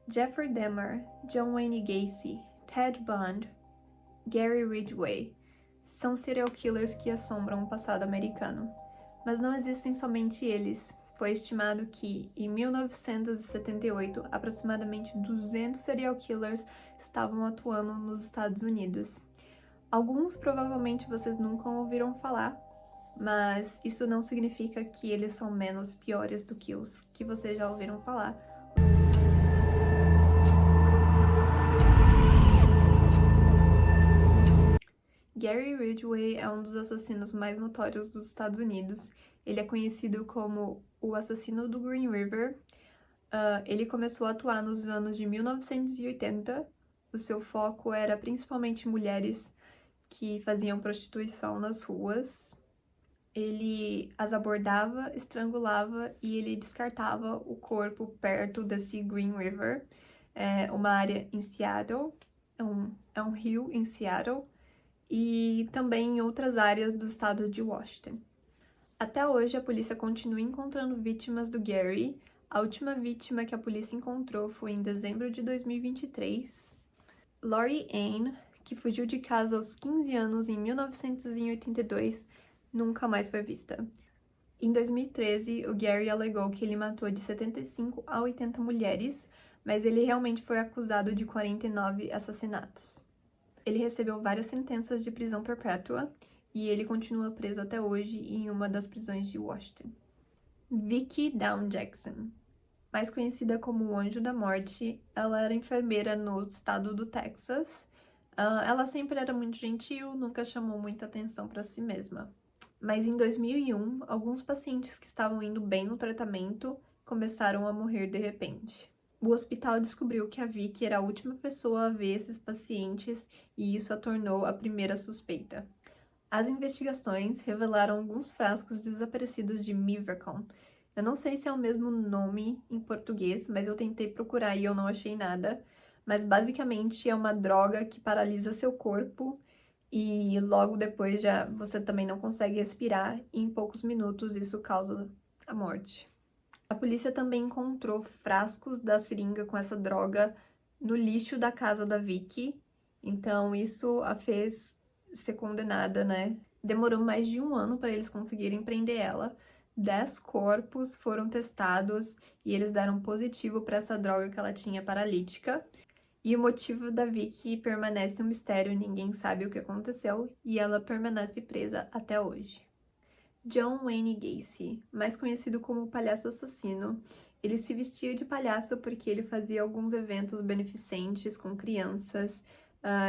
Jeffrey Dahmer, John Wayne Gacy, Ted Bundy, Gary Ridgway são serial killers que assombram o passado americano. Mas não existem somente eles. Foi estimado que, em 1978, aproximadamente 200 serial killers estavam atuando nos Estados Unidos. Alguns provavelmente vocês nunca ouviram falar, mas isso não significa que eles são menos piores do que os que vocês já ouviram falar. Gary Ridgway é um dos assassinos mais notórios dos Estados Unidos. Ele é conhecido como o assassino do Green River. Ele começou a atuar nos anos de 1980. O seu foco era principalmente mulheres que faziam prostituição nas ruas. Ele as abordava, estrangulava e ele descartava o corpo perto desse Green River, uma área em Seattle, é um rio em Seattle, e também em outras áreas do estado de Washington. Até hoje, a polícia continua encontrando vítimas do Gary. A última vítima que a polícia encontrou foi em dezembro de 2023. Lori Ann, que fugiu de casa aos 15 anos em 1982, nunca mais foi vista. Em 2013, o Gary alegou que ele matou de 75 a 80 mulheres, mas ele realmente foi acusado de 49 assassinatos. Ele recebeu várias sentenças de prisão perpétua e ele continua preso até hoje em uma das prisões de Washington. Vicki Dawn Jackson, mais conhecida como o Anjo da Morte, ela era enfermeira no estado do Texas. Ela sempre era muito gentil, nunca chamou muita atenção para si mesma. Mas em 2001, alguns pacientes que estavam indo bem no tratamento começaram a morrer de repente. O hospital descobriu que a Vicki era a última pessoa a ver esses pacientes e isso a tornou a primeira suspeita. As investigações revelaram alguns frascos desaparecidos de Mivacon. Eu não sei se é o mesmo nome em português, mas eu tentei procurar e eu não achei nada. Mas basicamente é uma droga que paralisa seu corpo e logo depois já você também não consegue respirar e em poucos minutos isso causa a morte. A polícia também encontrou frascos da seringa com essa droga no lixo da casa da Vicki, então isso a fez ser condenada, né? Demorou mais de um ano para eles conseguirem prender ela. 10 corpos foram testados e eles deram positivo para essa droga que ela tinha paralítica. E o motivo da Vicki permanece um mistério, ninguém sabe o que aconteceu e ela permanece presa até hoje. John Wayne Gacy, mais conhecido como o Palhaço Assassino, ele se vestia de palhaço porque ele fazia alguns eventos beneficentes com crianças.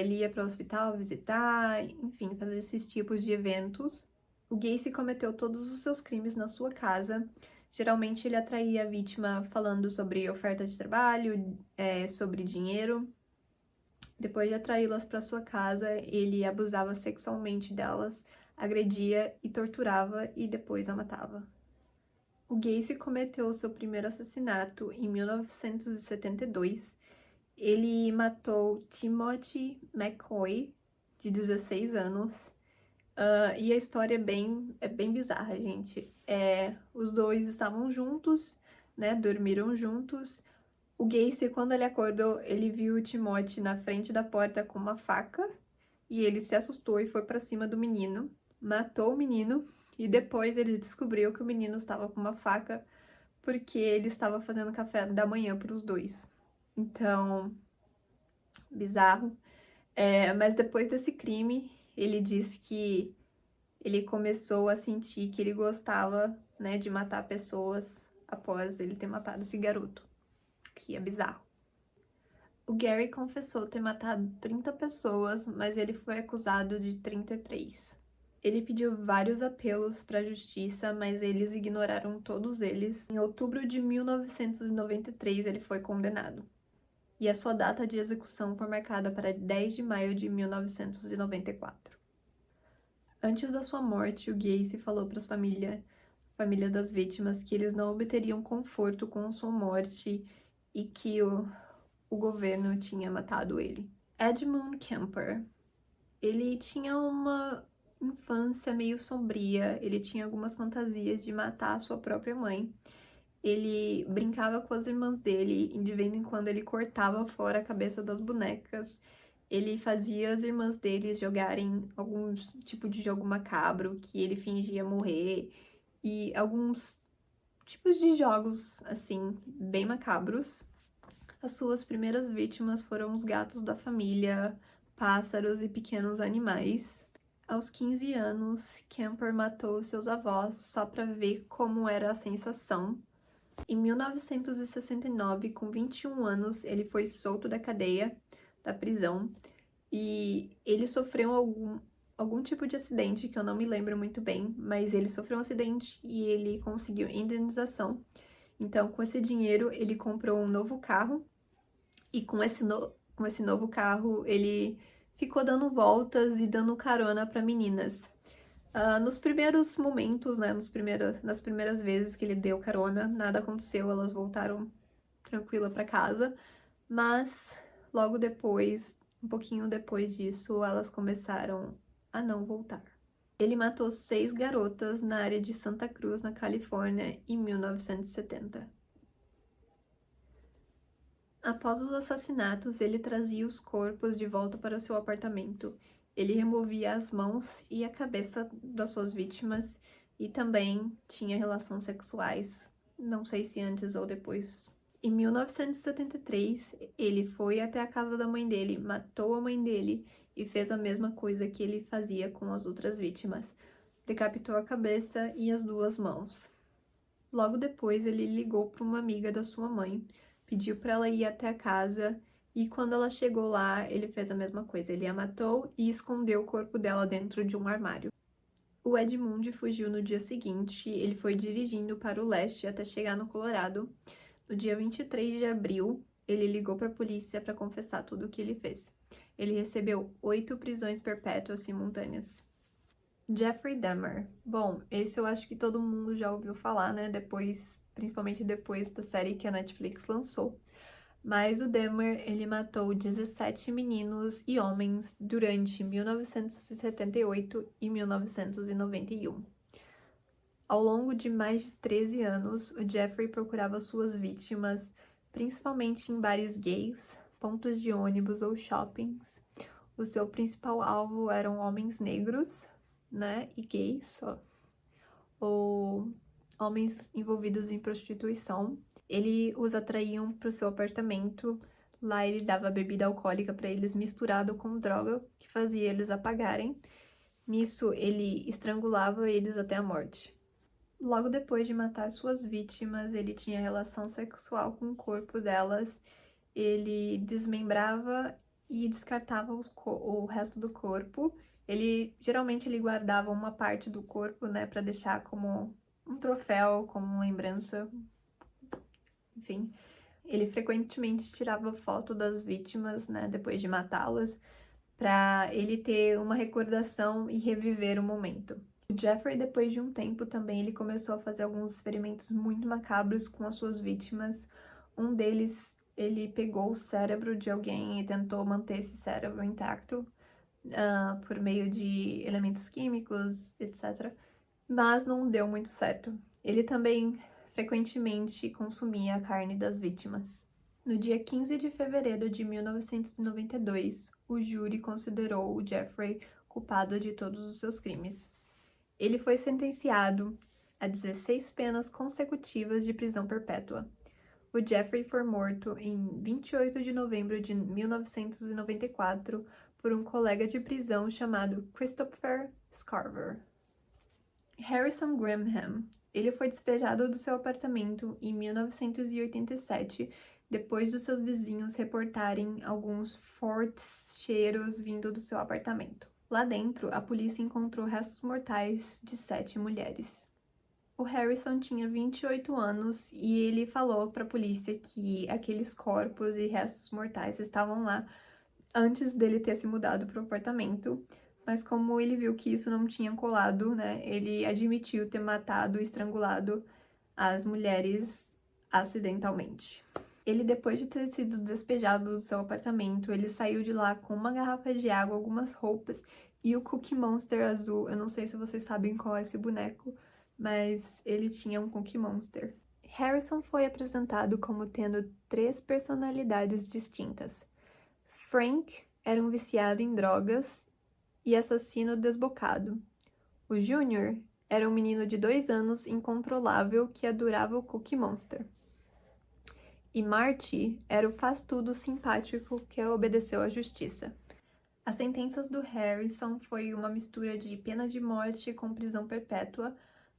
Ele ia para o hospital visitar, enfim, fazer esses tipos de eventos. O Gacy cometeu todos os seus crimes na sua casa. Geralmente ele atraía a vítima falando sobre oferta de trabalho, sobre dinheiro. Depois de atraí-las para sua casa, ele abusava sexualmente delas, agredia e torturava e depois a matava. O Gacy cometeu seu primeiro assassinato em 1972. Ele matou Timothy McCoy, de 16 anos. E a história é bem bizarra, gente. Os dois estavam juntos, né? Dormiram juntos. O Gacy, quando ele acordou, ele viu o Timothy na frente da porta com uma faca e ele se assustou e foi para cima do menino, matou o menino e depois ele descobriu que o menino estava com uma faca porque ele estava fazendo café da manhã para os dois. Então, bizarro. Mas depois desse crime, ele disse que ele começou a sentir que ele gostava, né, de matar pessoas após ele ter matado esse garoto, que é bizarro. O Gary confessou ter matado 30 pessoas, mas ele foi acusado de 33. Ele pediu vários apelos para a justiça, mas eles ignoraram todos eles. Em outubro de 1993, ele foi condenado. E a sua data de execução foi marcada para 10 de maio de 1994. Antes da sua morte, o Gacy falou para a família das vítimas, que eles não obteriam conforto com sua morte e que o governo tinha matado ele. Edmund Kemper. Ele tinha uma infância meio sombria, ele tinha algumas fantasias de matar a sua própria mãe. Ele brincava com as irmãs dele e de vez em quando ele cortava fora a cabeça das bonecas. Ele fazia as irmãs dele jogarem algum tipo de jogo macabro que ele fingia morrer e alguns tipos de jogos assim bem macabros. As suas primeiras vítimas foram os gatos da família, pássaros e pequenos animais. Aos 15 anos, Kemper matou seus avós só para ver como era a sensação. Em 1969, com 21 anos, ele foi solto da cadeia, da prisão, e ele sofreu algum tipo de acidente que eu não me lembro muito bem, mas ele sofreu um acidente e ele conseguiu indenização. Então, com esse dinheiro, ele comprou um novo carro e com esse novo carro, ele ficou dando voltas e dando carona para meninas. Nos primeiros momentos, né, nas primeiras vezes que ele deu carona, nada aconteceu, elas voltaram tranquila para casa, mas logo depois, um pouquinho depois disso, elas começaram a não voltar. Ele matou 6 garotas na área de Santa Cruz, na Califórnia, em 1970. Após os assassinatos, ele trazia os corpos de volta para seu apartamento. Ele removia as mãos e a cabeça das suas vítimas e também tinha relações sexuais, não sei se antes ou depois. Em 1973, ele foi até a casa da mãe dele, matou a mãe dele e fez a mesma coisa que ele fazia com as outras vítimas. Decapitou a cabeça e as 2 mãos. Logo depois, ele ligou para uma amiga da sua mãe, pediu para ela ir até a casa e quando ela chegou lá, ele fez a mesma coisa. Ele a matou e escondeu o corpo dela dentro de um armário. O Edmund fugiu no dia seguinte. Ele foi dirigindo para o leste até chegar no Colorado. No dia 23 de abril, ele ligou para a polícia para confessar tudo o que ele fez. Ele recebeu 8 prisões perpétuas simultâneas. Jeffrey Dahmer. Bom, esse eu acho que todo mundo já ouviu falar, né? Principalmente depois da série que a Netflix lançou. Mas o Dahmer, ele matou 17 meninos e homens durante 1978 e 1991. Ao longo de mais de 13 anos, o Jeffrey procurava suas vítimas, principalmente em bares gays, pontos de ônibus ou shoppings. O seu principal alvo eram homens negros, né, e gays, ou homens envolvidos em prostituição. Ele os atraíam para o seu apartamento. Lá ele dava bebida alcoólica para eles misturado com droga, que fazia eles apagarem. Nisso, ele estrangulava eles até a morte. Logo depois de matar suas vítimas, ele tinha relação sexual com o corpo delas. Ele desmembrava e descartava o resto do corpo. Geralmente ele guardava uma parte do corpo, né, para deixar como um troféu, como lembrança. Enfim, ele frequentemente tirava foto das vítimas, né, depois de matá-las, para ele ter uma recordação e reviver o momento. O Jeffrey, depois de um tempo também, ele começou a fazer alguns experimentos muito macabros com as suas vítimas. Um deles, ele pegou o cérebro de alguém e tentou manter esse cérebro intacto, por meio de elementos químicos, etc. Mas não deu muito certo. Ele também frequentemente consumia a carne das vítimas. No dia 15 de fevereiro de 1992, o júri considerou o Jeffrey culpado de todos os seus crimes. Ele foi sentenciado a 16 penas consecutivas de prisão perpétua. O Jeffrey foi morto em 28 de novembro de 1994 por um colega de prisão chamado Christopher Scarver. Harrison Graham. Ele foi despejado do seu apartamento em 1987, depois dos seus vizinhos reportarem alguns fortes cheiros vindo do seu apartamento. Lá dentro, a polícia encontrou restos mortais de 7 mulheres. O Harrison tinha 28 anos e ele falou para a polícia que aqueles corpos e restos mortais estavam lá antes dele ter se mudado para o apartamento, mas como ele viu que isso não tinha colado, né, ele admitiu ter matado e estrangulado as mulheres acidentalmente. Ele, depois de ter sido despejado do seu apartamento, ele saiu de lá com uma garrafa de água, algumas roupas e o Cookie Monster azul. Eu não sei se vocês sabem qual é esse boneco, mas ele tinha um Cookie Monster. Harrison foi apresentado como tendo 3 personalidades distintas. Frank era um viciado em drogas e assassino desbocado. O Júnior era um menino de 2 anos incontrolável que adorava o Cookie Monster. E Marty era o faz-tudo simpático que obedeceu à justiça. As sentenças do Harrison foi uma mistura de pena de morte com prisão perpétua,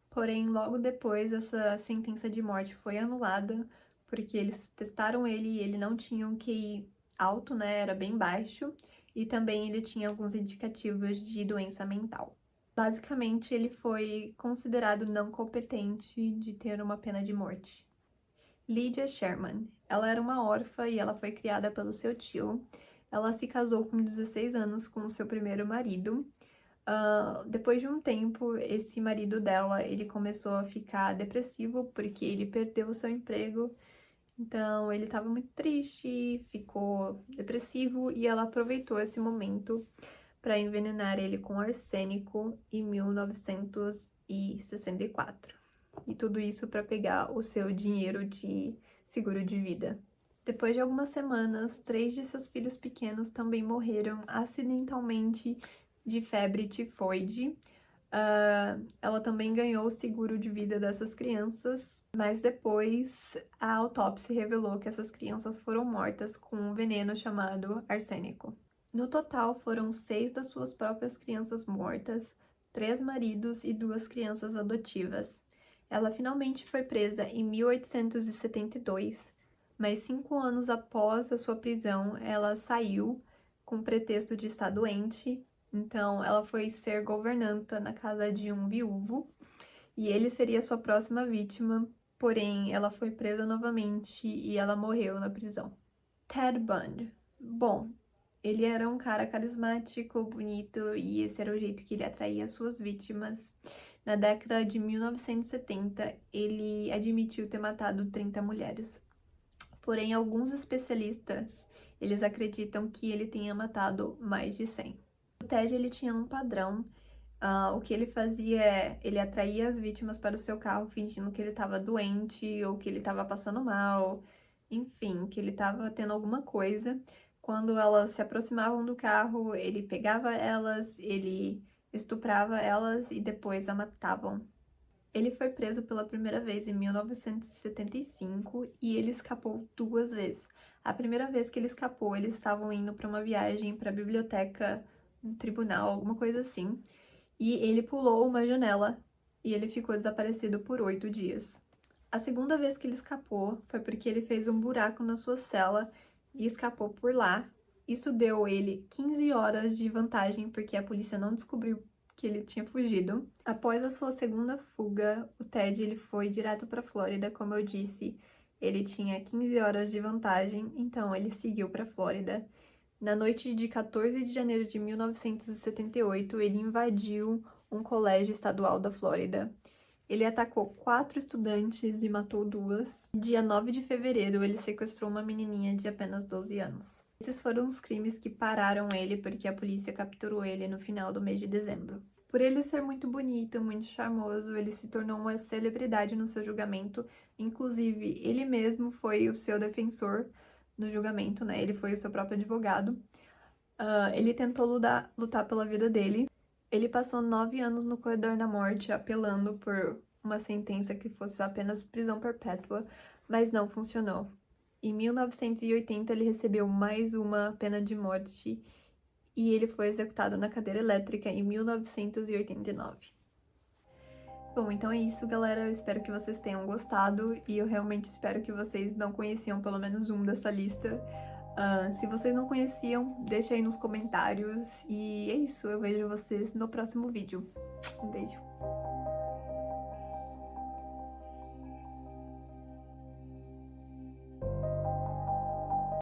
porém logo depois essa sentença de morte foi anulada porque eles testaram ele e ele não tinha um QI alto, né, era bem baixo, e também ele tinha alguns indicativos de doença mental. Basicamente, ele foi considerado não competente de ter uma pena de morte. Lydia Sherman. Ela era uma órfã e ela foi criada pelo seu tio. Ela se casou com 16 anos com o seu primeiro marido. Depois de um tempo, esse marido dela, ele começou a ficar depressivo porque ele perdeu o seu emprego. Então, ele estava muito triste, ficou depressivo e ela aproveitou esse momento para envenenar ele com arsênico em 1964. E tudo isso para pegar o seu dinheiro de seguro de vida. Depois de algumas semanas, 3 de seus filhos pequenos também morreram acidentalmente de febre tifoide. Ela também ganhou o seguro de vida dessas crianças, mas depois a autópsia revelou que essas crianças foram mortas com um veneno chamado arsênico. No total, foram 6 das suas próprias crianças mortas, 3 maridos e 2 crianças adotivas. Ela finalmente foi presa em 1872, mas 5 anos após a sua prisão, ela saiu com pretexto de estar doente. Então, ela foi ser governanta na casa de um viúvo, e ele seria sua próxima vítima, porém, ela foi presa novamente e ela morreu na prisão. Ted Bundy. Bom, ele era um cara carismático, bonito, e esse era o jeito que ele atraía suas vítimas. Na década de 1970, ele admitiu ter matado 30 mulheres. Porém, alguns especialistas, eles acreditam que ele tenha matado mais de 100. O Ted, ele tinha um padrão. O que ele fazia é, ele atraía as vítimas para o seu carro fingindo que ele estava doente ou que ele estava passando mal, enfim, que ele estava tendo alguma coisa. Quando elas se aproximavam do carro, ele pegava elas, ele estuprava elas e depois a matavam. Ele foi preso pela primeira vez em 1975 e ele escapou 2 vezes. A primeira vez que ele escapou, eles estavam indo para uma viagem para a biblioteca, um tribunal, alguma coisa assim, e ele pulou uma janela e ele ficou desaparecido por 8 dias. A segunda vez que ele escapou foi porque ele fez um buraco na sua cela e escapou por lá. Isso deu ele 15 horas de vantagem, porque a polícia não descobriu que ele tinha fugido. Após a sua segunda fuga, o Ted ele foi direto para a Flórida, como eu disse. Ele tinha 15 horas de vantagem, então ele seguiu para a Flórida. Na noite de 14 de janeiro de 1978, ele invadiu um colégio estadual da Flórida. Ele atacou 4 estudantes e matou 2. Dia 9 de fevereiro, ele sequestrou uma menininha de apenas 12 anos. Esses foram os crimes que pararam ele, porque a polícia capturou ele no final do mês de dezembro. Por ele ser muito bonito, muito charmoso, ele se tornou uma celebridade no seu julgamento. Inclusive, ele mesmo foi o seu defensor no julgamento, né? Ele foi o seu próprio advogado. Ele tentou lutar pela vida dele. Ele passou 9 anos no corredor da morte, apelando por uma sentença que fosse apenas prisão perpétua, mas não funcionou. Em 1980, ele recebeu mais uma pena de morte e ele foi executado na cadeira elétrica em 1989. Bom, então é isso, galera. Eu espero que vocês tenham gostado e eu realmente espero que vocês não conheciam pelo menos um dessa lista. Se vocês não conheciam, deixa aí nos comentários. E é isso, eu vejo vocês no próximo vídeo. Um beijo.